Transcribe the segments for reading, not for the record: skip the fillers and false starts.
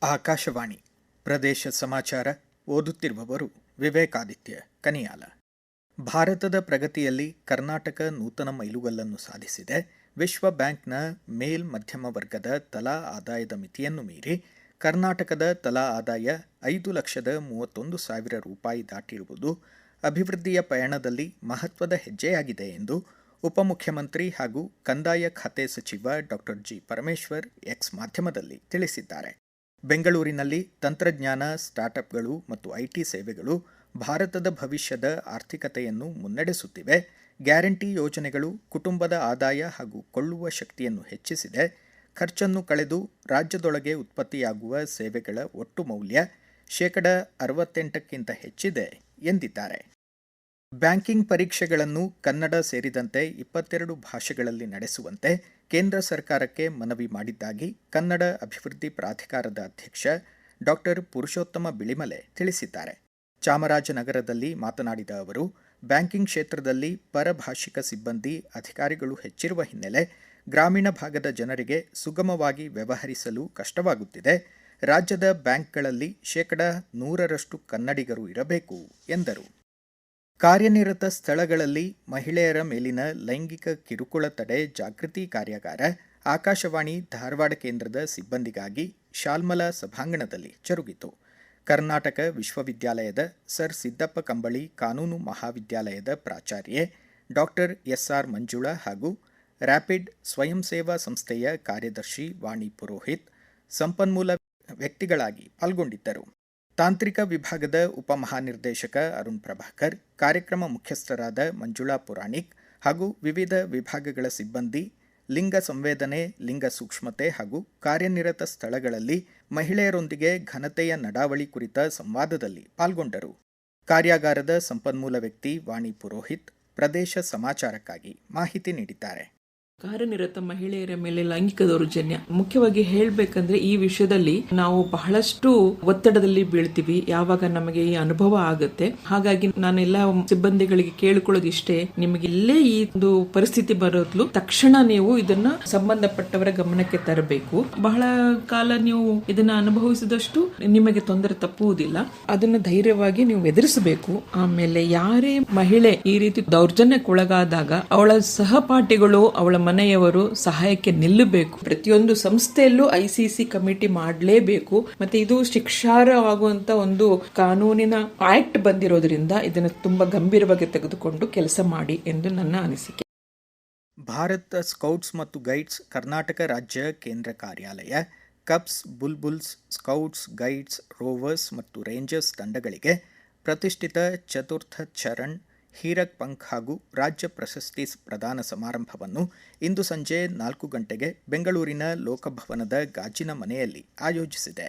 ಆಕಾಶವಾಣಿ ಪ್ರದೇಶ ಸಮಾಚಾರ ಓದುತ್ತಿರುವವರು ವಿವೇಕಾದಿತ್ಯ ಕನಿಯಾಲ. ಭಾರತದ ಪ್ರಗತಿಯಲ್ಲಿ ಕರ್ನಾಟಕ ನೂತನ ಮೈಲುಗಲ್ಲನ್ನು ಸಾಧಿಸಿದೆ. ವಿಶ್ವ ಬ್ಯಾಂಕ್ನ ಮೇಲ್ ಮಧ್ಯಮ ವರ್ಗದ ತಲಾ ಆದಾಯದ ಮಿತಿಯನ್ನು ಮೀರಿ ಕರ್ನಾಟಕದ ತಲಾ ಆದಾಯ 5,31,000 ರೂಪಾಯಿ ದಾಟಿರುವುದು ಅಭಿವೃದ್ಧಿಯ ಪಯಣದಲ್ಲಿ ಮಹತ್ವದ ಹೆಜ್ಜೆಯಾಗಿದೆ ಎಂದು ಉಪಮುಖ್ಯಮಂತ್ರಿ ಹಾಗೂ ಕಂದಾಯ ಖಾತೆ ಸಚಿವ ಡಾಕ್ಟರ್ ಜಿ. ಪರಮೇಶ್ವರ್ ಎಕ್ಸ್ ಮಾಧ್ಯಮದಲ್ಲಿ ತಿಳಿಸಿದ್ದಾರೆ. ಬೆಂಗಳೂರಿನಲ್ಲಿ ತಂತ್ರಜ್ಞಾನ, ಸ್ಟಾರ್ಟ್ಅಪ್ಗಳು ಮತ್ತು ಐಟಿ ಸೇವೆಗಳು ಭಾರತದ ಭವಿಷ್ಯದ ಆರ್ಥಿಕತೆಯನ್ನು ಮುನ್ನಡೆಸುತ್ತಿವೆ. ಗ್ಯಾರಂಟಿ ಯೋಜನೆಗಳು ಕುಟುಂಬದ ಆದಾಯ ಹಾಗೂ ಕೊಳ್ಳುವ ಶಕ್ತಿಯನ್ನು ಹೆಚ್ಚಿಸಿದೆ. ಖರ್ಚನ್ನು ಕಳೆದು ರಾಜ್ಯದೊಳಗೆ ಉತ್ಪತ್ತಿಯಾಗುವ ಸೇವೆಗಳ ಒಟ್ಟು ಮೌಲ್ಯ 68% ಹೆಚ್ಚಿದೆ ಎಂದಿದ್ದಾರೆ. ಬ್ಯಾಂಕಿಂಗ್ ಪರೀಕ್ಷೆಗಳನ್ನು ಕನ್ನಡ ಸೇರಿದಂತೆ 22 ಭಾಷೆಗಳಲ್ಲಿ ನಡೆಸುವಂತೆ ಕೇಂದ್ರ ಸರ್ಕಾರಕ್ಕೆ ಮನವಿ ಮಾಡಿದ್ದಾಗಿ ಕನ್ನಡ ಅಭಿವೃದ್ಧಿ ಪ್ರಾಧಿಕಾರದ ಅಧ್ಯಕ್ಷ ಡಾಕ್ಟರ್ ಪುರುಷೋತ್ತಮ ಬಿಳಿಮಲೆ ತಿಳಿಸಿದ್ದಾರೆ. ಚಾಮರಾಜನಗರದಲ್ಲಿ ಮಾತನಾಡಿದ ಅವರು, ಬ್ಯಾಂಕಿಂಗ್ ಕ್ಷೇತ್ರದಲ್ಲಿ ಪರಭಾಷಿಕ ಸಿಬ್ಬಂದಿ ಅಧಿಕಾರಿಗಳು ಹೆಚ್ಚಿರುವ ಹಿನ್ನೆಲೆ ಗ್ರಾಮೀಣ ಭಾಗದ ಜನರಿಗೆ ಸುಗಮವಾಗಿ ವ್ಯವಹರಿಸಲು ಕಷ್ಟವಾಗುತ್ತಿದೆ. ರಾಜ್ಯದ ಬ್ಯಾಂಕ್ಗಳಲ್ಲಿ 100% ಕನ್ನಡಿಗರು ಇರಬೇಕು ಎಂದರು. ಕಾರ್ಯನಿರತ ಸ್ಥಳಗಳಲ್ಲಿ ಮಹಿಳೆಯರ ಮೇಲಿನ ಲೈಂಗಿಕ ಕಿರುಕುಳ ತಡೆ ಜಾಗೃತಿ ಕಾರ್ಯಾಗಾರ ಆಕಾಶವಾಣಿ ಧಾರವಾಡ ಕೇಂದ್ರದ ಸಿಬ್ಬಂದಿಗಾಗಿ ಶಾಲ್ಮಲಾ ಸಭಾಂಗಣದಲ್ಲಿ ಜರುಗಿತು. ಕರ್ನಾಟಕ ವಿಶ್ವವಿದ್ಯಾಲಯದ ಸರ್ ಸಿದ್ದಪ್ಪ ಕಂಬಳಿ ಕಾನೂನು ಮಹಾವಿದ್ಯಾಲಯದ ಪ್ರಾಚಾರ್ಯೆ ಡಾಕ್ಟರ್ ಎಸ್.ಆರ್. ಮಂಜುಳಾ ಹಾಗೂ ರ್ಯಾಪಿಡ್ ಸ್ವಯಂ ಸೇವಾ ಸಂಸ್ಥೆಯ ಕಾರ್ಯದರ್ಶಿ ವಾಣಿ ಪುರೋಹಿತ್ ಸಂಪನ್ಮೂಲ ವ್ಯಕ್ತಿಗಳಾಗಿ ಪಾಲ್ಗೊಂಡಿದ್ದರು. ತಾಂತ್ರಿಕ ವಿಭಾಗದ ಉಪಮಹಾನಿರ್ದೇಶಕ ಅರುಣ್ ಪ್ರಭಾಕರ್, ಕಾರ್ಯಕ್ರಮ ಮುಖ್ಯಸ್ಥರಾದ ಮಂಜುಳಾ ಪುರಾಣಿಕ್ ಹಾಗೂ ವಿವಿಧ ವಿಭಾಗಗಳ ಸಿಬ್ಬಂದಿ ಲಿಂಗ ಸಂವೇದನೆ, ಲಿಂಗ ಸೂಕ್ಷ್ಮತೆ ಹಾಗೂ ಕಾರ್ಯನಿರತ ಸ್ಥಳಗಳಲ್ಲಿ ಮಹಿಳೆಯರೊಂದಿಗೆ ಘನತೆಯ ನಡಾವಳಿ ಕುರಿತ ಸಂವಾದದಲ್ಲಿ ಪಾಲ್ಗೊಂಡರು. ಕಾರ್ಯಾಗಾರದ ಸಂಪನ್ಮೂಲ ವ್ಯಕ್ತಿ ವಾಣಿ ಪುರೋಹಿತ್ ಪ್ರದೇಶ ಸಮಾಚಾರಕ್ಕಾಗಿ ಮಾಹಿತಿ ನೀಡಿದ್ದಾರೆ. ಕಾರ್ಯನಿರತ ಮಹಿಳೆಯರ ಮೇಲೆ ಲೈಂಗಿಕ ದೌರ್ಜನ್ಯ ಮುಖ್ಯವಾಗಿ ಹೇಳಬೇಕಂದ್ರೆ ಈ ವಿಷಯದಲ್ಲಿ ನಾವು ಬಹಳಷ್ಟು ಒತ್ತಡದಲ್ಲಿ ಬೀಳ್ತೀವಿ ಯಾವಾಗ ನಮಗೆ ಈ ಅನುಭವ ಆಗುತ್ತೆ. ಹಾಗಾಗಿ ನಾನೆಲ್ಲ ಸಿಬ್ಬಂದಿಗಳಿಗೆ ಕೇಳಿಕೊಳ್ಳೋದಿಷ್ಟೇ, ನಿಮಗೆ ಇಲ್ಲೇ ಈ ಒಂದು ಪರಿಸ್ಥಿತಿ ಬರೋದ್ಲು ತಕ್ಷಣ ನೀವು ಇದನ್ನ ಸಂಬಂಧಪಟ್ಟವರ ಗಮನಕ್ಕೆ ತರಬೇಕು. ಬಹಳ ಕಾಲ ನೀವು ಇದನ್ನ ಅನುಭವಿಸಿದಷ್ಟು ನಿಮಗೆ ತೊಂದರೆ ತಪ್ಪುವುದಿಲ್ಲ. ಅದನ್ನ ಧೈರ್ಯವಾಗಿ ನೀವು ಎದುರಿಸಬೇಕು. ಆಮೇಲೆ ಯಾರೇ ಮಹಿಳೆ ಈ ರೀತಿ ದೌರ್ಜನ್ಯಕ್ಕೊಳಗಾದಾಗ ಅವಳ ಸಹಪಾಠಿಗಳು, ಅವಳ ಮನೆಯವರು ಸಹಾಯಕ್ಕೆ ನಿಲ್ಲಬೇಕು. ಪ್ರತಿಯೊಂದು ಸಂಸ್ಥೆಯಲ್ಲೂ ICC ಕಮಿಟಿ ಮಾಡಲೇಬೇಕು. ಮತ್ತೆ ಇದು ಶಿಕ್ಷಾರ್ಹವಾಗುವಂತ ಒಂದು ಕಾನೂನಿನ ಆಕ್ಟ್ ಬಂದಿರೋದ್ರಿಂದ ಇದನ್ನು ತುಂಬಾ ಗಂಭೀರವಾಗಿ ತೆಗೆದುಕೊಂಡು ಕೆಲಸ ಮಾಡಿ ಎಂದು ನನ್ನ ಅನಿಸಿಕೆ. ಭಾರತ ಸ್ಕೌಟ್ಸ್ ಮತ್ತು ಗೈಡ್ಸ್ ಕರ್ನಾಟಕ ರಾಜ್ಯ ಕೇಂದ್ರ ಕಾರ್ಯಾಲಯ cups, bulbuls, scouts, guides, rovers ಮತ್ತು ರೇಂಜರ್ಸ್ ತಂಡಗಳಿಗೆ ಪ್ರತಿಷ್ಠಿತ ಚತುರ್ಥ ಚರಣ್, ಹೀರಕ್ ಪಂಖ್ ಹಾಗೂ ರಾಜ್ಯ ಪ್ರಶಸ್ತಿ ಪ್ರದಾನ ಸಮಾರಂಭವನ್ನು ಇಂದು ಸಂಜೆ 4 ಗಂಟೆಗೆ ಬೆಂಗಳೂರಿನ ಲೋಕಭವನದ ಗಾಜಿನ ಮನೆಯಲ್ಲಿ ಆಯೋಜಿಸಿದೆ.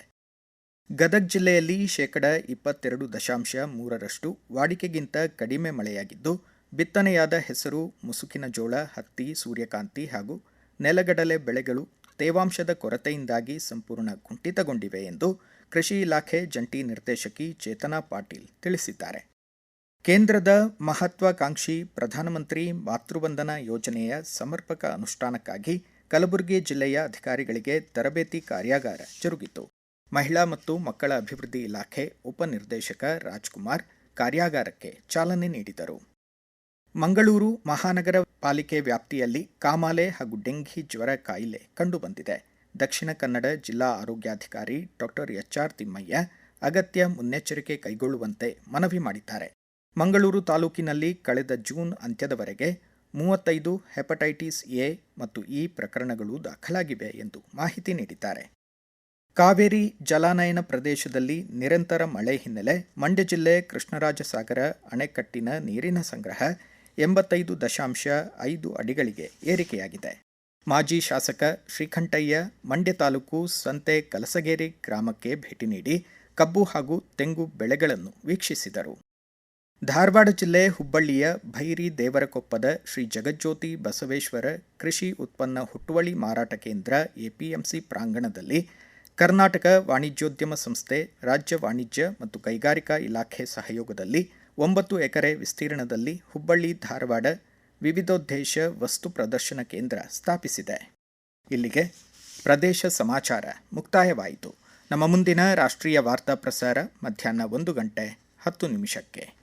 ಗದಗ ಜಿಲ್ಲೆಯಲ್ಲಿ 22.3% ವಾಡಿಕೆಗಿಂತ ಕಡಿಮೆ ಮಳೆಯಾಗಿದ್ದು, ಬಿತ್ತನೆಯಾದ ಹೆಸರು, ಮುಸುಕಿನ ಜೋಳ, ಹತ್ತಿ, ಸೂರ್ಯಕಾಂತಿ ಹಾಗೂ ನೆಲಗಡಲೆ ಬೆಳೆಗಳು ತೇವಾಂಶದ ಕೊರತೆಯಿಂದಾಗಿ ಸಂಪೂರ್ಣ ಕುಂಠಿತಗೊಂಡಿವೆ ಎಂದು ಕೃಷಿ ಇಲಾಖೆ ಜಂಟಿ ನಿರ್ದೇಶಕಿ ಚೇತನಾ ಪಾಟೀಲ್ ತಿಳಿಸಿದ್ದಾರೆ. ಕೇಂದ್ರದ ಮಹತ್ವಾಕಾಂಕ್ಷಿ ಪ್ರಧಾನಮಂತ್ರಿ ಮಾತೃವಂದನಾ ಯೋಜನೆಯ ಸಮರ್ಪಕ ಅನುಷ್ಠಾನಕ್ಕಾಗಿ ಕಲಬುರಗಿ ಜಿಲ್ಲೆಯ ಅಧಿಕಾರಿಗಳಿಗೆ ತರಬೇತಿ ಕಾರ್ಯಾಗಾರ ಜರುಗಿತು. ಮಹಿಳಾ ಮತ್ತು ಮಕ್ಕಳ ಅಭಿವೃದ್ಧಿ ಇಲಾಖೆ ಉಪನಿರ್ದೇಶಕ ರಾಜ್ಕುಮಾರ್ ಕಾರ್ಯಾಗಾರಕ್ಕೆ ಚಾಲನೆ ನೀಡಿದರು. ಮಂಗಳೂರು ಮಹಾನಗರ ಪಾಲಿಕೆ ವ್ಯಾಪ್ತಿಯಲ್ಲಿ ಕಾಮಾಲೆ ಹಾಗೂ ಡೆಂಘಿ ಜ್ವರ ಕಾಯಿಲೆ ಕಂಡುಬಂದಿದೆ. ದಕ್ಷಿಣ ಕನ್ನಡ ಜಿಲ್ಲಾ ಆರೋಗ್ಯಾಧಿಕಾರಿ ಡಾಕ್ಟರ್ ಎಚ್.ಆರ್. ತಿಮ್ಮಯ್ಯ ಅಗತ್ಯ ಮುನ್ನೆಚ್ಚರಿಕೆ ಕೈಗೊಳ್ಳುವಂತೆ ಮನವಿ ಮಾಡಿದ್ದಾರೆ. ಮಂಗಳೂರು ತಾಲೂಕಿನಲ್ಲಿ ಕಳೆದ ಜೂನ್ ಅಂತ್ಯದವರೆಗೆ 35 ಹೆಪಟೈಟಿಸ್ ಎ ಮತ್ತು ಇ ಪ್ರಕರಣಗಳು ದಾಖಲಾಗಿವೆ ಎಂದು ಮಾಹಿತಿ ನೀಡಿದ್ದಾರೆ. ಕಾವೇರಿ ಜಲಾನಯನ ಪ್ರದೇಶದಲ್ಲಿ ನಿರಂತರ ಮಳೆ ಹಿನ್ನೆಲೆ ಮಂಡ್ಯ ಜಿಲ್ಲೆ ಕೃಷ್ಣರಾಜಸಾಗರ ಅಣೆಕಟ್ಟಿನ ನೀರಿನ ಸಂಗ್ರಹ 85.5 ಅಡಿಗಳಿಗೆ ಏರಿಕೆಯಾಗಿದೆ. ಮಾಜಿ ಶಾಸಕ ಶ್ರೀಕಂಠಯ್ಯ ಮಂಡ್ಯ ತಾಲೂಕು ಸಂತೆ ಕಲಸಗೇರಿ ಗ್ರಾಮಕ್ಕೆ ಭೇಟಿ ನೀಡಿ ಕಬ್ಬು ಹಾಗೂ ತೆಂಗು ಬೆಳೆಗಳನ್ನು ವೀಕ್ಷಿಸಿದರು. ಧಾರವಾಡ ಜಿಲ್ಲೆ ಹುಬ್ಬಳ್ಳಿಯ ಭೈರಿ ದೇವರಕೊಪ್ಪದ ಶ್ರೀ ಜಗಜ್ಯೋತಿ ಬಸವೇಶ್ವರ ಕೃಷಿ ಉತ್ಪನ್ನ ಹುಟ್ಟುವಳಿ ಮಾರಾಟ ಕೇಂದ್ರ APMC ಪ್ರಾಂಗಣದಲ್ಲಿ ಕರ್ನಾಟಕ ವಾಣಿಜ್ಯೋದ್ಯಮ ಸಂಸ್ಥೆ, ರಾಜ್ಯ ವಾಣಿಜ್ಯ ಮತ್ತು ಕೈಗಾರಿಕಾ ಇಲಾಖೆ ಸಹಯೋಗದಲ್ಲಿ 9 ಎಕರೆ ವಿಸ್ತೀರ್ಣದಲ್ಲಿ ಹುಬ್ಬಳ್ಳಿ ಧಾರವಾಡ ವಿವಿಧೋದ್ದೇಶ ವಸ್ತು ಪ್ರದರ್ಶನ ಕೇಂದ್ರ ಸ್ಥಾಪಿಸಿದೆ. ಇಲ್ಲಿಗೆ ಪ್ರದೇಶ ಸಮಾಚಾರ ಮುಕ್ತಾಯವಾಯಿತು. ನಮ್ಮ ಮುಂದಿನ ರಾಷ್ಟ್ರೀಯ ವಾರ್ತಾ ಪ್ರಸಾರ ಮಧ್ಯಾಹ್ನ 1:10 ನಿಮಿಷಕ್ಕೆ.